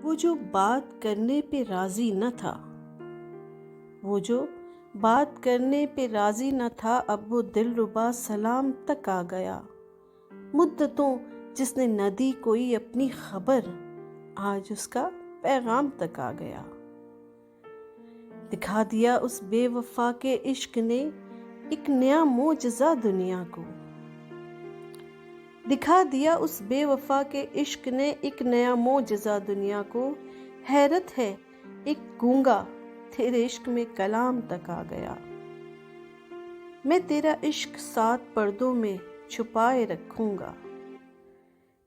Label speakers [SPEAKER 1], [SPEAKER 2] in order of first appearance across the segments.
[SPEAKER 1] وہ جو بات کرنے پہ راضی نہ تھا، وہ جو بات کرنے پہ راضی نہ تھا، اب وہ دلربا سلام تک آ گیا۔ مدتوں جس نے نہ دی کوئی اپنی خبر، آج اس کا پیغام تک آ گیا۔ دکھا دیا اس بے وفا کے عشق نے ایک نیا معجزہ دنیا کو۔ دکھا دیا اس بے وفا کے عشق نے ایک نیا معجزہ دنیا کو۔ حیرت ہے ایک گونگا تیرے عشق میں کلام تک آ گیا۔ میں تیرا عشق 7 پردوں میں چھپائے رکھوں گا،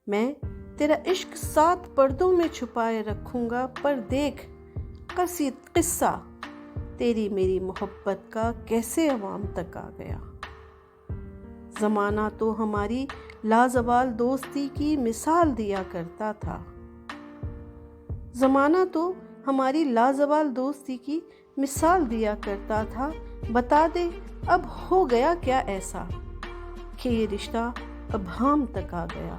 [SPEAKER 1] میں تیرا عشق 7 پردوں میں چھپائے رکھوں گا، پر دیکھ قصہ تیری میری محبت کا کیسے عوام تک آ گیا۔ زمانہ تو ہماری لازوال دوستی کی مثال دیا کرتا تھا، زمانہ تو ہماری لازوال دوستی کی مثال دیا کرتا تھا۔ بتا دے اب ہو گیا کیا ایسا کہ یہ رشتہ ابہام تک آ گیا۔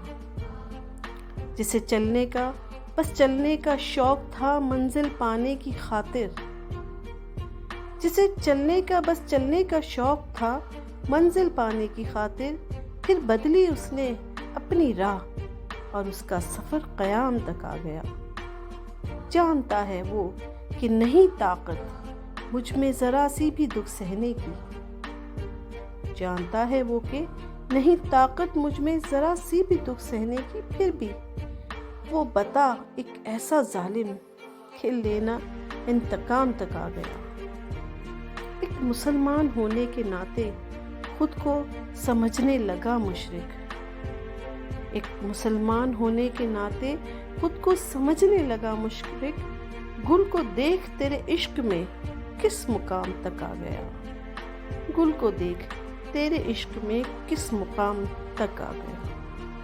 [SPEAKER 1] جسے چلنے کا بس چلنے کا شوق تھا منزل پانے کی خاطر، جسے چلنے کا بس چلنے کا شوق تھا منزل پانے کی خاطر، پھر بدلی اس نے اپنی راہ اور اس کا سفر قیام تک آ گیا۔ جانتا ہے وہ کہ نہیں طاقت مجھ میں ذرا سی بھی دکھ سہنے کی، جانتا ہے وہ کہ نہیں طاقت مجھ میں ذرا سی بھی دکھ سہنے کی، پھر بھی وہ بتا ایک ایسا ظالم کہ لینا انتقام تک آ گیا۔ ایک مسلمان ہونے کے ناطے خود کو سمجھنے لگا مشرک، ایک مسلمان ہونے کے ناطے خود کو سمجھنے لگا مشرک، گل کو دیکھ تیرے عشق میں کس مقام تک آ گیا، گل کو دیکھ تیرے عشق میں کس مقام تک آ گیا۔